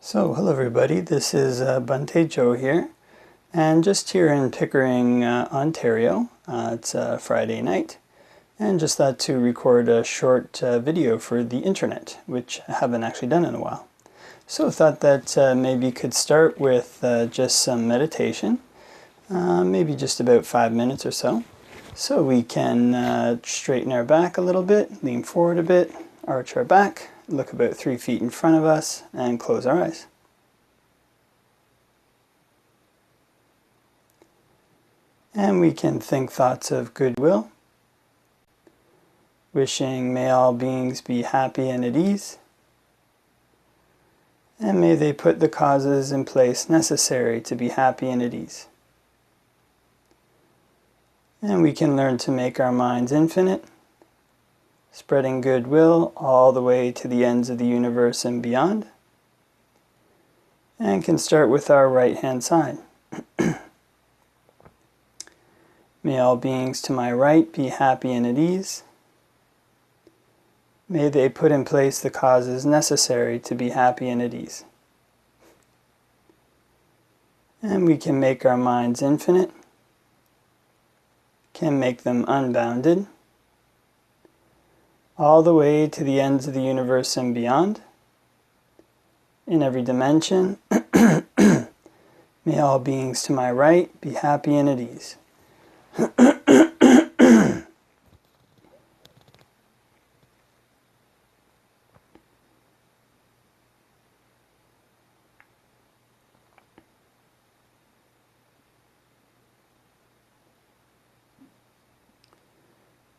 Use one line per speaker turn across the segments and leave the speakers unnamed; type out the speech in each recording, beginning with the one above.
So, hello everybody, this is Bhante Joe here, and just here in Pickering, Ontario. It's Friday night, and just thought to record a short video for the internet, which I haven't actually done in a while. So thought that maybe could start with just some meditation, maybe just about 5 minutes or so. So we can straighten our back a little bit, lean forward a bit, arch our back, look about 3 feet in front of us, and close our eyes. And we can think thoughts of goodwill, wishing may all beings be happy and at ease, and may they put the causes in place necessary to be happy and at ease. And we can learn to make our minds infinite, spreading goodwill all the way to the ends of the universe and beyond, and can start with our right hand side. May all beings to my right be happy and at ease. May they put in place the causes necessary to be happy and at ease. And we can make our minds infinite, can make them unbounded, all the way to the ends of the universe and beyond, in every dimension. May all beings to my right be happy and at ease.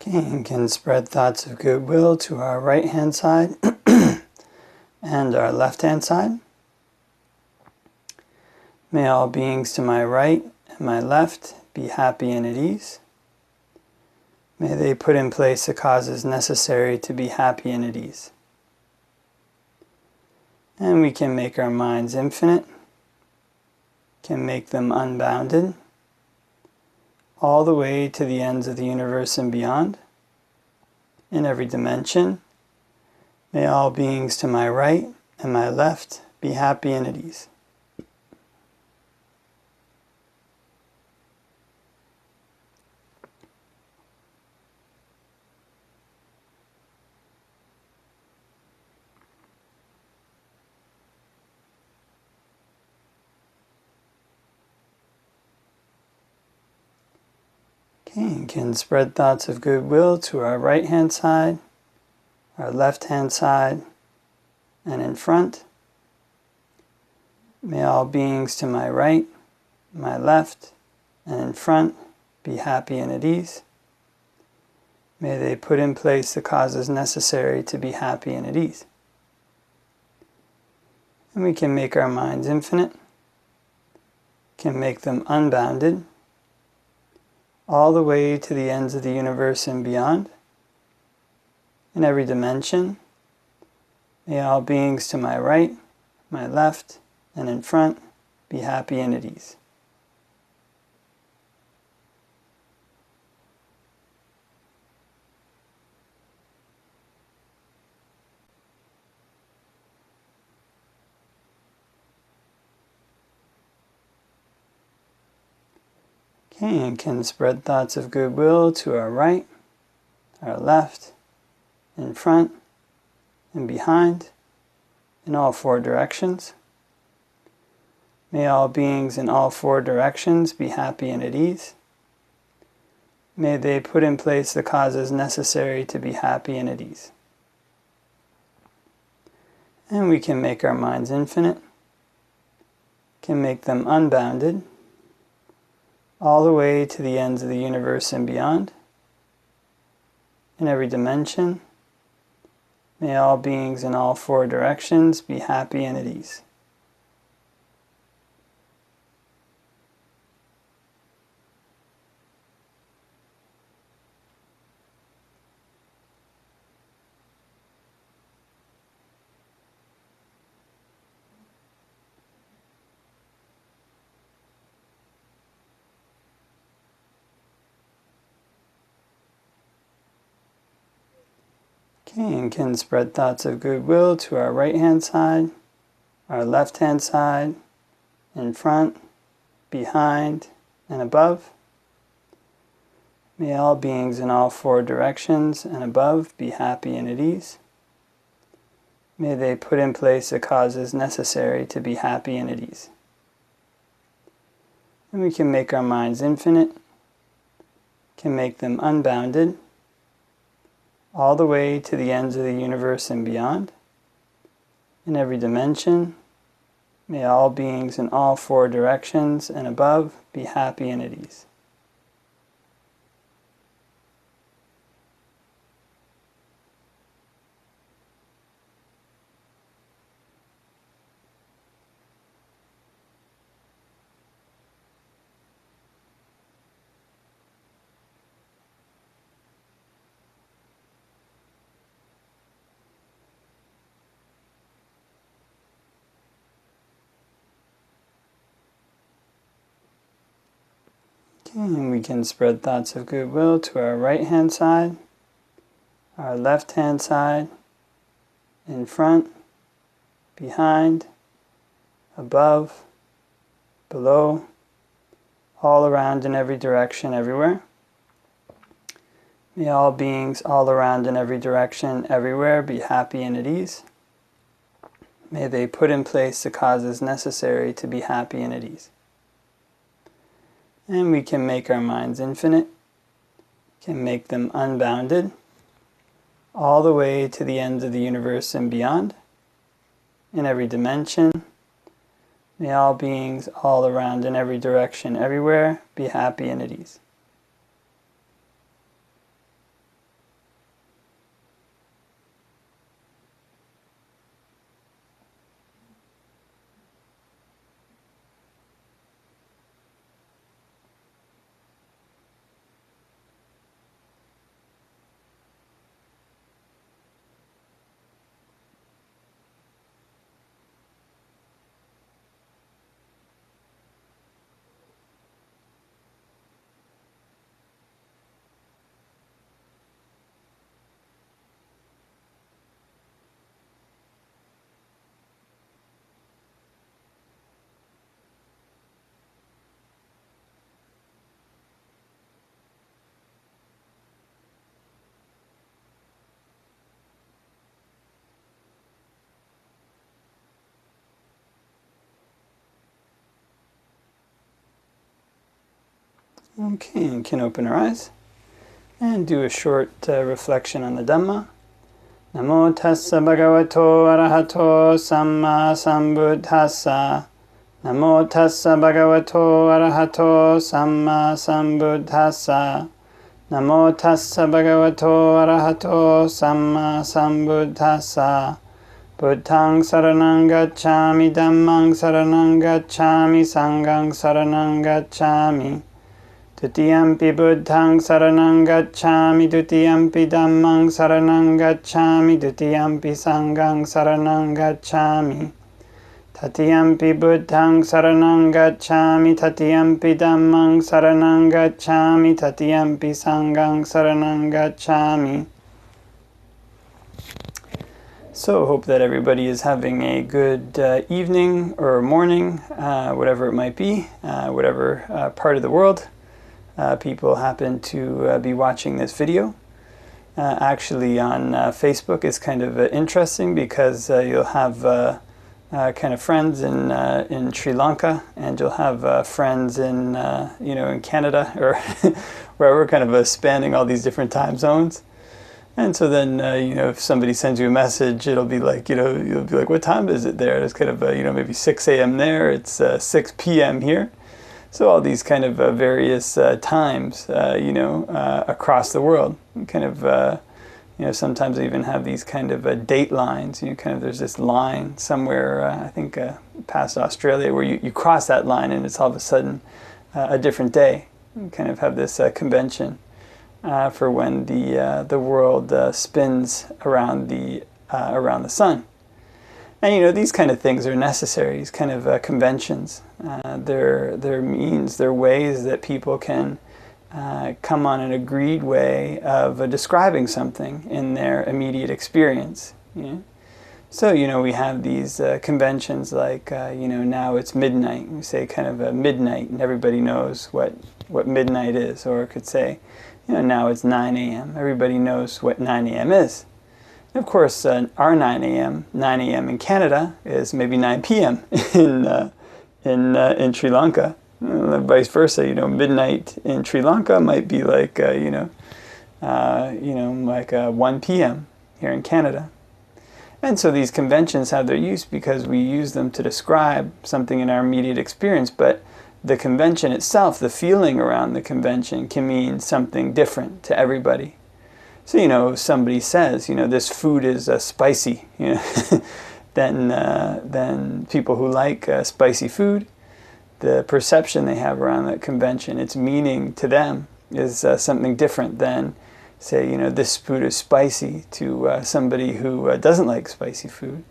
Okay, and can spread thoughts of goodwill to our right hand side and our left hand side. May all beings to my right and my left be happy and at ease. May they put in place the causes necessary to be happy and at ease. And we can make our minds infinite, can make them unbounded, all the way to the ends of the universe and beyond, in every dimension. May all beings to my right and my left be happy and at ease. Okay, and can spread thoughts of goodwill to our right hand side, our left hand side, and in front. May all beings to my right, my left, and in front be happy and at ease. May they put in place the causes necessary to be happy and at ease. And we can make our minds infinite, can make them unbounded, all the way to the ends of the universe and beyond, in every dimension. May all beings to my right, my left, and in front be happy and at ease. Okay, and can spread thoughts of goodwill to our right, our left, in front, and behind, in all 4 directions. May all beings in all 4 directions be happy and at ease. May they put in place the causes necessary to be happy and at ease. And we can make our minds infinite, can make them unbounded, all the way to the ends of the universe and beyond, in every dimension. May all beings in all 4 directions be happy and at ease. Okay, and can spread thoughts of goodwill to our right hand side, our left hand side, in front, behind, and above. May all beings in all four directions and above be happy and at ease. May they put in place the causes necessary to be happy and at ease. And we can make our minds infinite, can make them unbounded, all the way to the ends of the universe and beyond. In every dimension, may all beings in all four directions and above be happy and at ease. And we can spread thoughts of goodwill to our right hand side, our left hand side, in front, behind, above, below, all around in every direction, everywhere. May all beings all around in every direction, everywhere be happy and at ease. May they put in place the causes necessary to be happy and at ease. And we can make our minds infinite, can make them unbounded, all the way to the ends of the universe and beyond. In every dimension, may all beings all around in every direction, everywhere, be happy and at ease. Okay, and can open our eyes and do a short reflection on the Dhamma. Namo tassa bhagavato arahato samma sambuddhassa. Namo tassa bhagavato arahato samma sambuddhassa. Namo tassa bhagavato arahato samma sambuddhassa. Buddhaṃ saranang gacchāmi, Dhammāṃ saranang gacchāmi, Saṅghāṃ saranang gacchāmi. Tutiyampi Buddhaṃ saranang gacchāmi, Tutiyampi Dhammāṃ saranang gacchāmi, Tutiyampi Saṅghāṃ saranang gacchāmi. Tatiyampi Buddhaṃ saranang gacchāmi, Tatiyampi Dhammāṃ saranang gacchāmi, Tatiyampi Saṅghāṃ saranang gacchāmi. So, hope that everybody is having a good evening or morning, whatever it might be, whatever part of the world people happen to be watching this video. Actually, on Facebook, it's kind of interesting because you'll have kind of friends in Sri Lanka, and you'll have friends in in Canada or wherever, kind of spanning all these different time zones. And so then, if somebody sends you a message, it'll be like, you'll be like, what time is it there? It's kind of, maybe 6 a.m. there, it's 6 p.m. here. So all these kind of various times, across the world. Kind of, sometimes they even have these kind of date lines. Kind of there's this line somewhere, I think past Australia, where you cross that line and it's all of a sudden a different day. You kind of have this convention. For when the world spins around the sun, and these kind of things are necessary. These kind of conventions, they're means, they're ways that people can come on an agreed way of describing something in their immediate experience. So, we have these conventions like, now it's midnight. We say kind of midnight, and everybody knows what midnight is. Or it could say, now it's 9 a.m. Everybody knows what 9 a.m. is. And of course, our 9 a.m. in Canada is maybe 9 p.m. in Sri Lanka. Vice versa, midnight in Sri Lanka might be like, like 1 p.m. here in Canada. And so these conventions have their use because we use them to describe something in our immediate experience, but the convention itself, the feeling around the convention, can mean something different to everybody. So, if somebody says, this food is spicy, then people who like spicy food, the perception they have around that convention, its meaning to them is something different than, say, this food is spicy to somebody who doesn't like spicy food,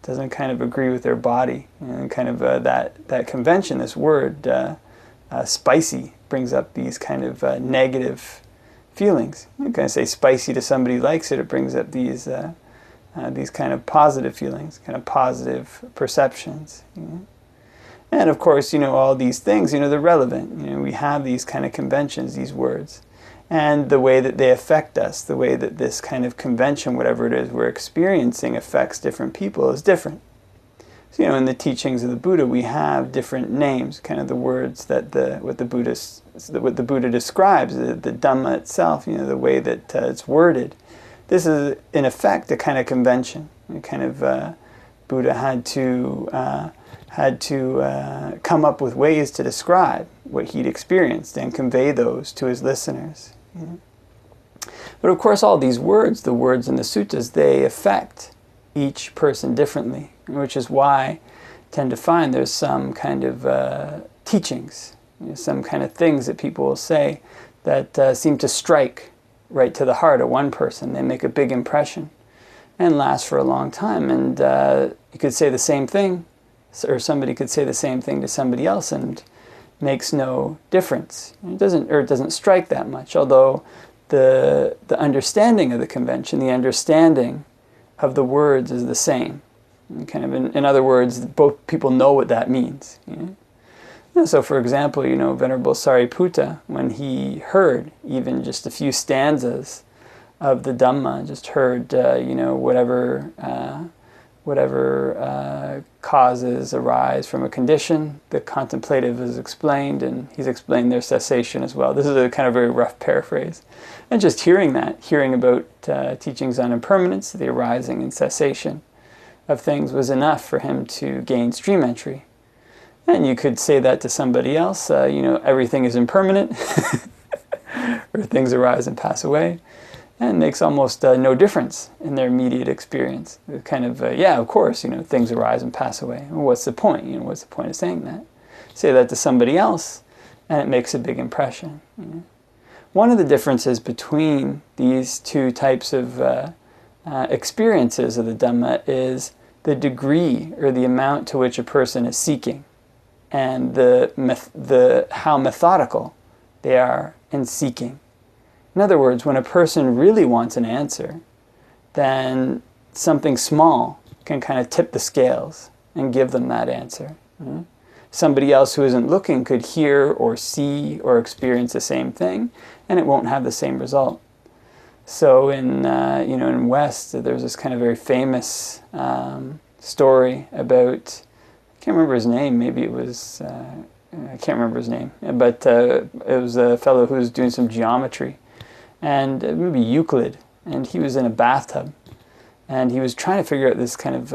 doesn't kind of agree with their body. And kind of that convention, this word, spicy, brings up these kind of negative feelings. You can say spicy to somebody who likes it, it brings up these kind of positive feelings, kind of positive perceptions. And of course, all these things, they're relevant. We have these kind of conventions, these words. And the way that they affect us, the way that this kind of convention, whatever it is we're experiencing, affects different people is different. So, in the teachings of the Buddha, we have different names, kind of the words that what the Buddha describes, the Dhamma itself, the way that it's worded. This is, in effect, a kind of convention. Buddha had to come up with ways to describe what he'd experienced and convey those to his listeners. But of course, all these words, the words in the suttas, they affect each person differently, which is why I tend to find there's some kind of teachings, some kind of things that people will say that seem to strike right to the heart of one person. They make a big impression and last for a long time. And you could say the same thing, or somebody could say the same thing to somebody else and makes no difference. It doesn't strike that much, although the understanding of the convention, the understanding of the words is the same. Kind of in other words, both people know what that means. So for example, Venerable Sariputta, when he heard even just a few stanzas of the Dhamma, just heard, whatever causes arise from a condition, the contemplative is explained, and he's explained their cessation as well. This is a kind of very rough paraphrase. And just hearing about teachings on impermanence, the arising and cessation of things, was enough for him to gain stream entry. And you could say that to somebody else, everything is impermanent, or things arise and pass away. And it makes almost no difference in their immediate experience. It's kind of, of course, things arise and pass away. Well, what's the point? What's the point of saying that? Say that to somebody else, and it makes a big impression. One of the differences between these two types of experiences of the Dhamma is the degree or the amount to which a person is seeking, and how methodical they are in seeking. In other words, when a person really wants an answer, then something small can kind of tip the scales and give them that answer. Somebody else who isn't looking could hear or see or experience the same thing, and it won't have the same result. So in West, there's this kind of very famous story about, I can't remember his name, maybe it was, I can't remember his name, but it was a fellow who was doing some geometry, and maybe Euclid, and he was in a bathtub, and he was trying to figure out this kind of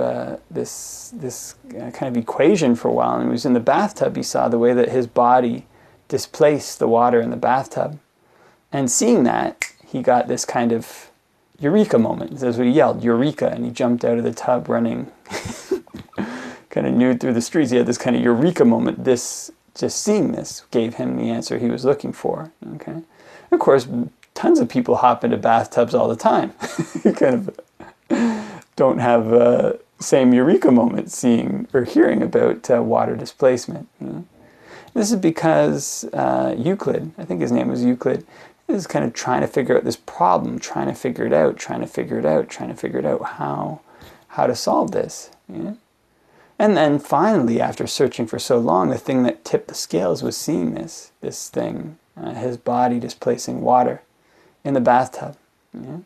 kind of equation for a while. And when he was in the bathtub, he saw the way that his body displaced the water in the bathtub, and seeing that, he got this kind of Eureka moment. That's what he yelled, Eureka, and he jumped out of the tub running kind of nude through the streets. He had this kind of Eureka moment. Just seeing this gave him the answer he was looking for. Okay, of course, tons of people hop into bathtubs all the time. You kind of don't have the same Eureka moment seeing or hearing about water displacement. This is because Euclid, I think his name was Euclid, is kind of trying to figure out this problem, trying to figure it out how
how to solve this. And then finally, after searching for so long, the thing that tipped the scales was seeing this thing, his body displacing water in the bathtub. And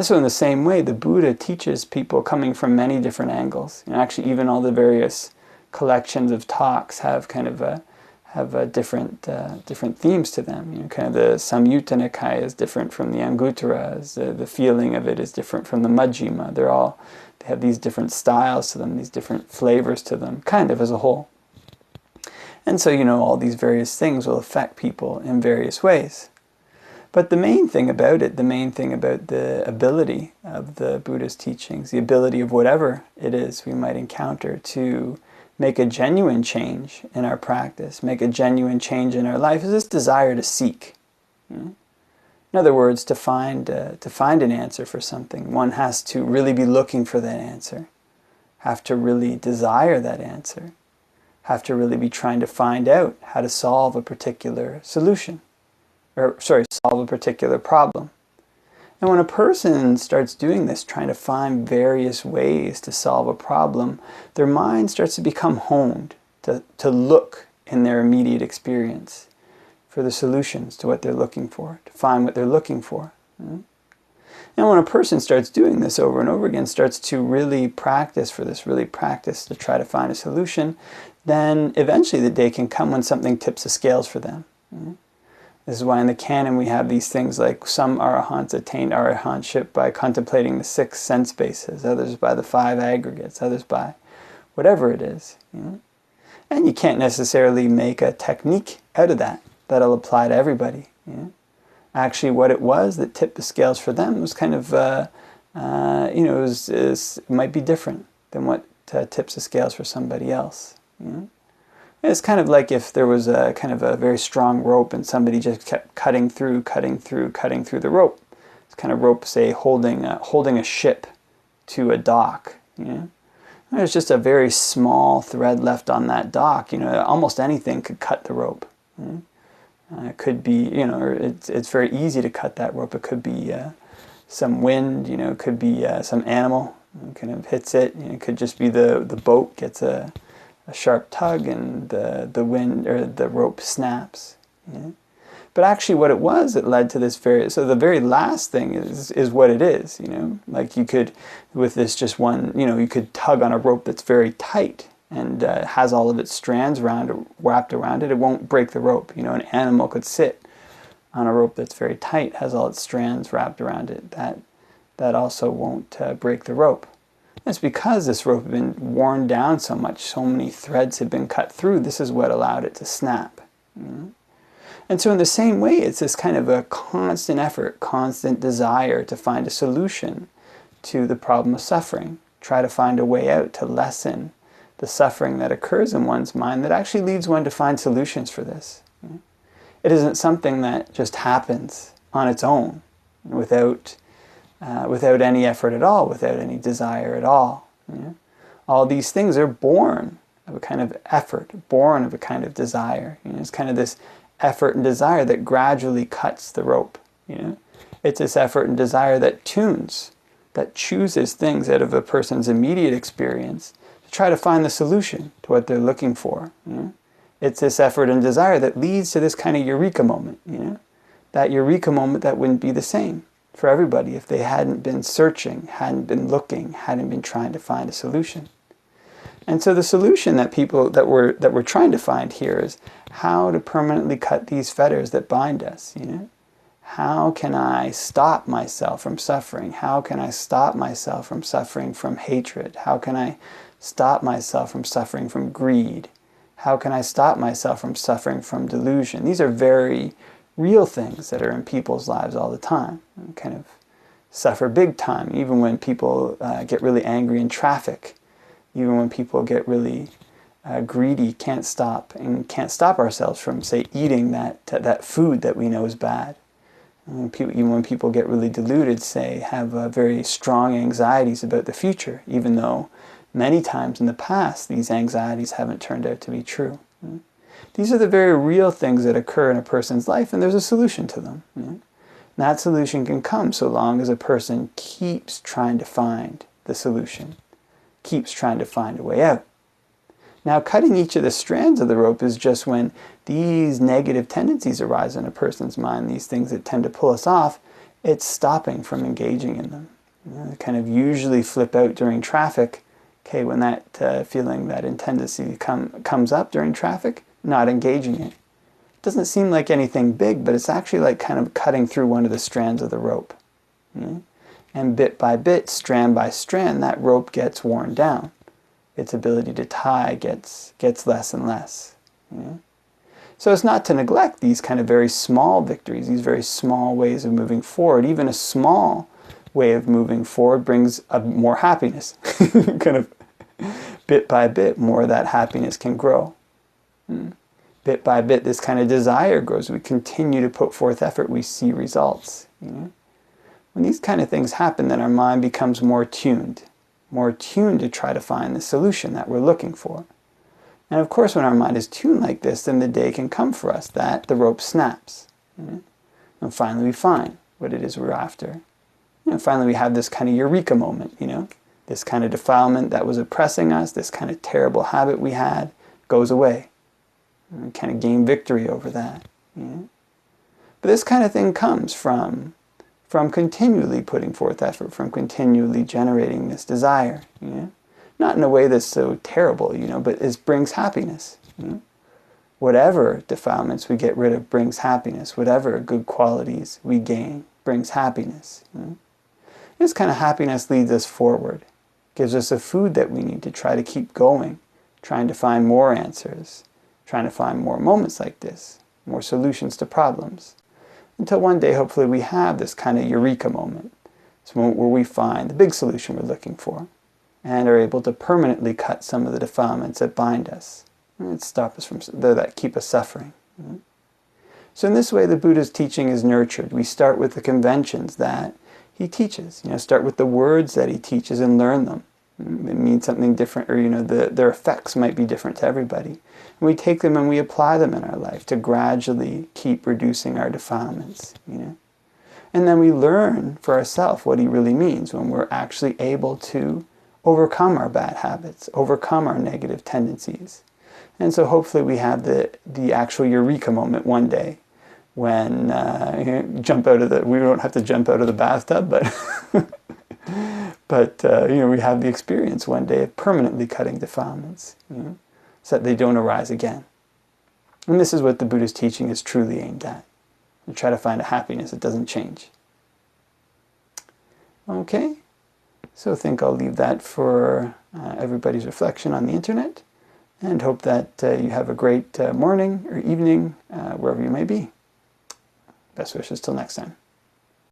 so in the same way, the Buddha teaches people coming from many different angles. Actually, even all the various collections of talks have kind of different themes to them. Kind of the Samyutta Nikaya is different from the Anguttaras. The feeling of it is different from the Majjhima. They have these different styles to them, these different flavors to them, kind of as a whole. And so, all these various things will affect people in various ways. But the main thing about the ability of the Buddha's teachings, the ability of whatever it is we might encounter to make a genuine change in our practice, make a genuine change in our life, is this desire to seek. In other words, to find an answer for something, one has to really be looking for that answer, have to really desire that answer, have to really be trying to find out how to solve a particular solution, solve a particular problem. And when a person starts doing this, trying to find various ways to solve a problem, their mind starts to become honed to look in their immediate experience for the solutions to what they're looking for, to find what they're looking for. And when a person starts doing this over and over again, starts to really practice to try to find a solution, then eventually the day can come when something tips the scales for them. This is why in the canon we have these things like some arahants attained arahantship by contemplating the 6 sense bases, others by the 5 aggregates, others by whatever it is. And you can't necessarily make a technique out of that that'll apply to everybody. Actually, what it was that tipped the scales for them was kind of, it might be different than what tips the scales for somebody else. It's kind of like if there was a kind of a very strong rope and somebody just kept cutting through the rope. It's kind of rope, say, holding a ship to a dock. There's just a very small thread left on that dock. Almost anything could cut the rope. It could be, it's very easy to cut that rope. It could be some wind. It could be some animal kind of hits it. It could just be the boat gets a sharp tug and the wind or the rope snaps. But actually what it was that led to this so the very last thing is what it is, like you could, with this just one, you could tug on a rope that's very tight and has all of its strands wrapped around it. It won't break the rope. An animal could sit on a rope that's very tight, has all its strands wrapped around it. That also won't break the rope. It's because this rope had been worn down so much, so many threads had been cut through, this is what allowed it to snap. And so in the same way, it's this kind of a constant effort, constant desire to find a solution to the problem of suffering. Try to find a way out to lessen the suffering that occurs in one's mind that actually leads one to find solutions for this. It isn't something that just happens on its own without any effort at all, without any desire at all. All these things are born of a kind of effort, born of a kind of desire. It's kind of this effort and desire that gradually cuts the rope. It's this effort and desire that tunes, that chooses things out of a person's immediate experience to try to find the solution to what they're looking for. It's this effort and desire that leads to this kind of eureka moment. That eureka moment that wouldn't be the same for everybody if they hadn't been searching, hadn't been looking, hadn't been trying to find a solution. And so the solution that we're trying to find here is how to permanently cut these fetters that bind us. How can I stop myself from suffering? How can I stop myself from suffering from hatred? How can I stop myself from suffering from greed? How can I stop myself from suffering from delusion? These are very real things that are in people's lives all the time. And kind of suffer big time, even when people get really angry in traffic, even when people get really greedy, can't stop ourselves from, say, eating that food that we know is bad. Even when people get really deluded, say, have very strong anxieties about the future, even though many times in the past these anxieties haven't turned out to be true. These are the very real things that occur in a person's life, and there's a solution to them. That solution can come so long as a person keeps trying to find the solution, keeps trying to find a way out. Now, cutting each of the strands of the rope is just when these negative tendencies arise in a person's mind, these things that tend to pull us off, it's stopping from engaging in them. They kind of usually flip out during traffic. Okay, when that feeling, that tendency comes up during traffic, not engaging it. It doesn't seem like anything big, but it's actually like kind of cutting through one of the strands of the rope. And bit by bit, strand by strand, that rope gets worn down. Its ability to tie gets less and less. So it's not to neglect these kind of very small victories, these very small ways of moving forward. Even a small way of moving forward brings more happiness. Kind of bit by bit, more of that happiness can grow. Bit by bit, this kind of desire grows. We continue to put forth effort, we see results. When these kind of things happen, then our mind becomes more tuned to try to find the solution that we're looking for. And of course, when our mind is tuned like this, then the day can come for us that the rope snaps. And finally we find what it is we're after. Finally we have this kind of Eureka moment, this kind of defilement that was oppressing us, this kind of terrible habit we had, goes away. And we kind of gain victory over that. But this kind of thing comes from continually putting forth effort, from continually generating this desire, not in a way that's so terrible, but it brings happiness. Whatever defilements we get rid of brings happiness. Whatever good qualities we gain brings happiness. This kind of happiness leads us forward, gives us a food that we need to try to keep going, trying to find more answers, trying to find more moments like this, more solutions to problems. Until one day, hopefully, we have this kind of Eureka moment. It's a moment where we find the big solution we're looking for and are able to permanently cut some of the defilements that bind us and stop us from that keep us suffering. So in this way, the Buddha's teaching is nurtured. We start with the conventions that he teaches. Start with the words that he teaches and learn them. They mean something different, or their effects might be different to everybody. And we take them and we apply them in our life to gradually keep reducing our defilements. And then we learn for ourselves what he really means when we're actually able to overcome our bad habits, overcome our negative tendencies. And so hopefully we have the actual Eureka moment one day when we don't have to jump out of the bathtub, but we have the experience one day of permanently cutting defilements, so that they don't arise again. And this is what the Buddha's teaching is truly aimed at. And try to find a happiness that doesn't change. Okay, so I think I'll leave that for everybody's reflection on the internet, and hope that you have a great morning or evening, wherever you may be. Best wishes till next time.